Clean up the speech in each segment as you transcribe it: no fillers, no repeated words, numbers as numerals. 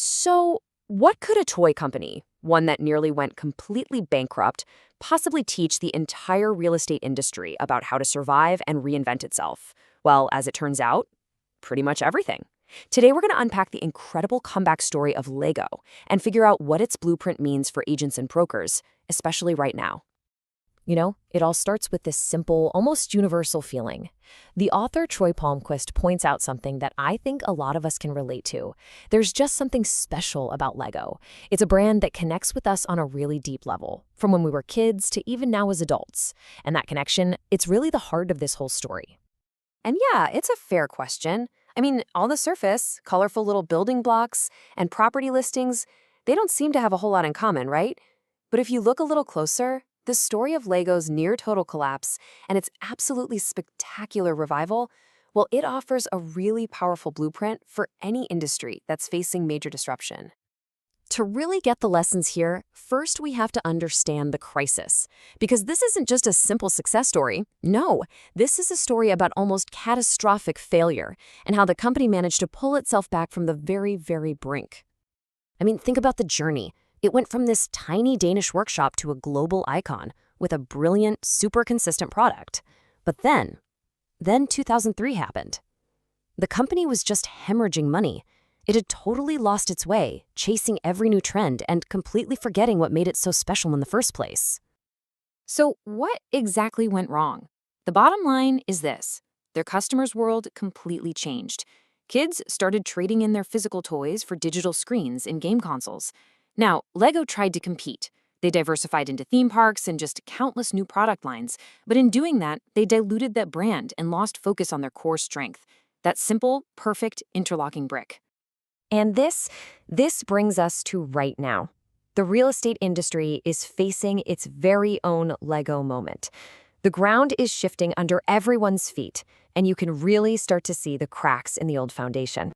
So, what could a toy company, one that nearly went completely bankrupt, possibly teach the entire real estate industry about how to survive and reinvent itself? Well, as it turns out, pretty much everything. Today, we're going to unpack the incredible comeback story of Lego and figure out what its blueprint means for agents and brokers, especially right now. It all starts with this simple, almost universal feeling. The author Troy Palmquist points out something that I think a lot of us can relate to. There's just something special about Lego. It's a brand that connects with us on a really deep level, from when we were kids to even now as adults. And that connection, it's really the heart of this whole story. And yeah, it's a fair question. I mean, on the surface, colorful little building blocks and property listings, they don't seem to have a whole lot in common, right? But if you look a little closer, the story of Lego's near-total collapse and its absolutely spectacular revival, well, it offers a really powerful blueprint for any industry that's facing major disruption. To really get the lessons here, first we have to understand the crisis. Because this isn't just a simple success story. No, this is a story about almost catastrophic failure and how the company managed to pull itself back from the very, very brink. I mean, think about the journey. It went from this tiny Danish workshop to a global icon with a brilliant, super consistent product. But then 2003 happened. The company was just hemorrhaging money. It had totally lost its way, chasing every new trend and completely forgetting what made it so special in the first place. So what exactly went wrong? The bottom line is this. Their customers' world completely changed. Kids started trading in their physical toys for digital screens in game consoles. Now, Lego tried to compete. They diversified into theme parks and just countless new product lines. But in doing that, they diluted that brand and lost focus on their core strength, that simple, perfect interlocking brick. And this brings us to right now. The real estate industry is facing its very own Lego moment. The ground is shifting under everyone's feet, and you can really start to see the cracks in the old foundation.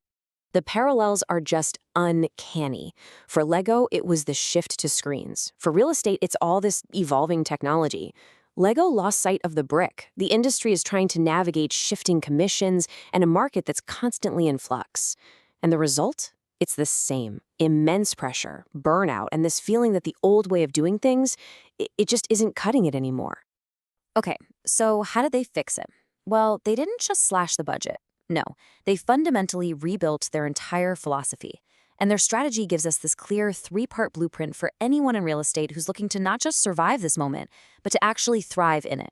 The parallels are just uncanny. For Lego, it was the shift to screens. For real estate, it's all this evolving technology. Lego lost sight of the brick. The industry is trying to navigate shifting commissions and a market that's constantly in flux. And the result? It's the same. Immense pressure, burnout, and this feeling that the old way of doing things, it just isn't cutting it anymore. Okay, so how did they fix it? Well, they didn't just slash the budget. No, they fundamentally rebuilt their entire philosophy. And their strategy gives us this clear three-part blueprint for anyone in real estate who's looking to not just survive this moment, but to actually thrive in it.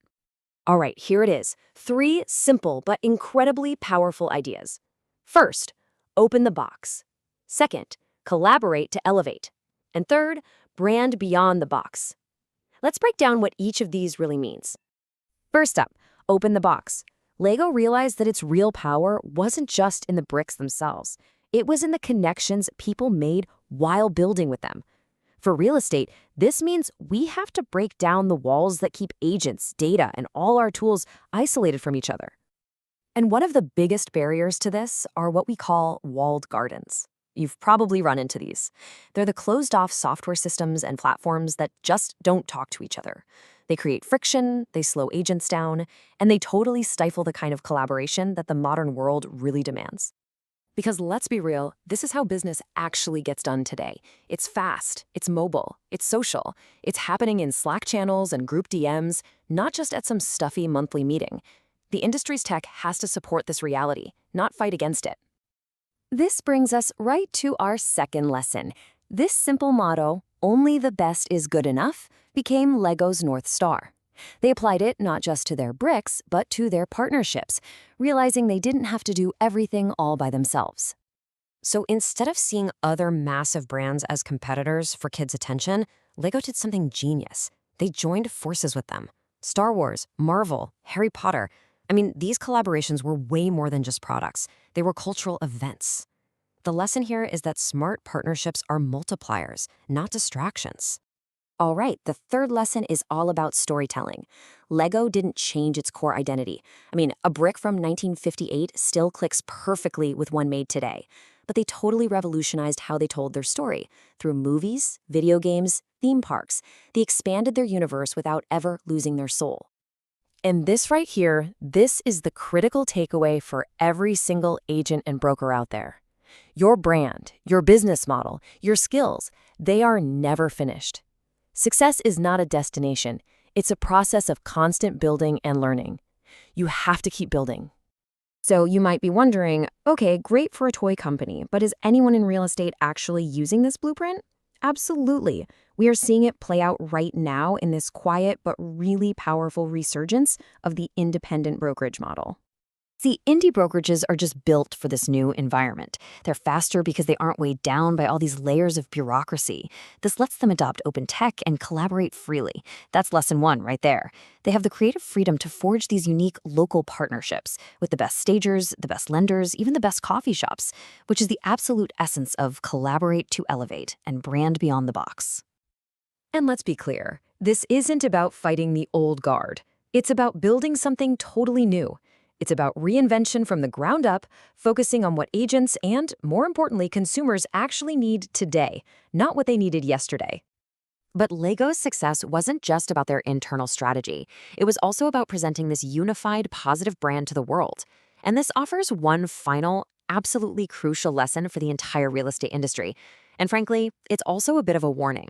All right, here it is. 3 simple but incredibly powerful ideas. First, open the box. Second, collaborate to elevate. And third, brand beyond the box. Let's break down what each of these really means. First up, open the box. Lego realized that its real power wasn't just in the bricks themselves. It was in the connections people made while building with them. For real estate, this means we have to break down the walls that keep agents, data, and all our tools isolated from each other. And one of the biggest barriers to this are what we call walled gardens. You've probably run into these. They're the closed-off software systems and platforms that just don't talk to each other. They create friction, they slow agents down, and they totally stifle the kind of collaboration that the modern world really demands. Because let's be real, this is how business actually gets done today. It's fast, it's mobile, it's social, it's happening in Slack channels and group DMs, not just at some stuffy monthly meeting. The industry's tech has to support this reality, not fight against it. This brings us right to our second lesson. This simple motto, only the best is good enough, became Lego's North Star. They applied it not just to their bricks, but to their partnerships, realizing they didn't have to do everything all by themselves. So instead of seeing other massive brands as competitors for kids' attention, Lego did something genius. They joined forces with them. Star Wars, Marvel, Harry Potter. I mean, these collaborations were way more than just products. They were cultural events. The lesson here is that smart partnerships are multipliers, not distractions. All right, the third lesson is all about storytelling. Lego didn't change its core identity. I mean, a brick from 1958 still clicks perfectly with one made today. But they totally revolutionized how they told their story. Through movies, video games, theme parks, they expanded their universe without ever losing their soul. And this right here, this is the critical takeaway for every single agent and broker out there. Your brand, your business model, your skills, they are never finished. Success is not a destination. It's a process of constant building and learning. You have to keep building. So you might be wondering, okay, great for a toy company, but is anyone in real estate actually using this blueprint? Absolutely. We are seeing it play out right now in this quiet but really powerful resurgence of the independent brokerage model. See, indie brokerages are just built for this new environment. They're faster because they aren't weighed down by all these layers of bureaucracy. This lets them adopt open tech and collaborate freely. That's lesson one right there. They have the creative freedom to forge these unique local partnerships with the best stagers, the best lenders, even the best coffee shops, which is the absolute essence of collaborate to elevate and brand beyond the box. And let's be clear, this isn't about fighting the old guard. It's about building something totally new. It's about reinvention from the ground up, focusing on what agents and, more importantly, consumers actually need today, not what they needed yesterday. But Lego's success wasn't just about their internal strategy. It was also about presenting this unified, positive brand to the world. And this offers one final, absolutely crucial lesson for the entire real estate industry. And frankly, it's also a bit of a warning.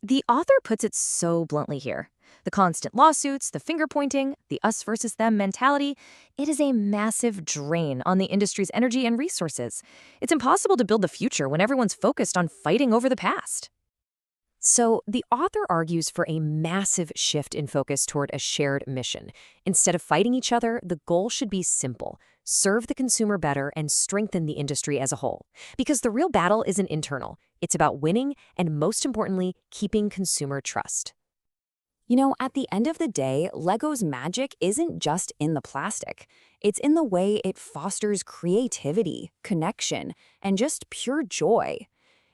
The author puts it so bluntly here. The constant lawsuits, the finger-pointing, the us versus them mentality, it is a massive drain on the industry's energy and resources. It's impossible to build the future when everyone's focused on fighting over the past. So the author argues for a massive shift in focus toward a shared mission. Instead of fighting each other, the goal should be simple: serve the consumer better and strengthen the industry as a whole. Because the real battle isn't internal. It's about winning and, most importantly, keeping consumer trust. You know, at the end of the day, Lego's magic isn't just in the plastic. It's in the way it fosters creativity, connection, and just pure joy.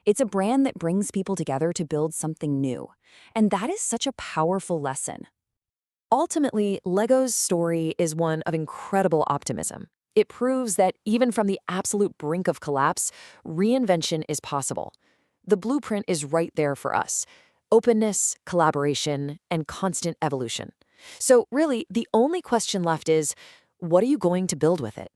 It's a brand that brings people together to build something new. And that is such a powerful lesson. Ultimately, Lego's story is one of incredible optimism. It proves that even from the absolute brink of collapse, reinvention is possible. The blueprint is right there for us: openness, collaboration, and constant evolution. So really, the only question left is, what are you going to build with it?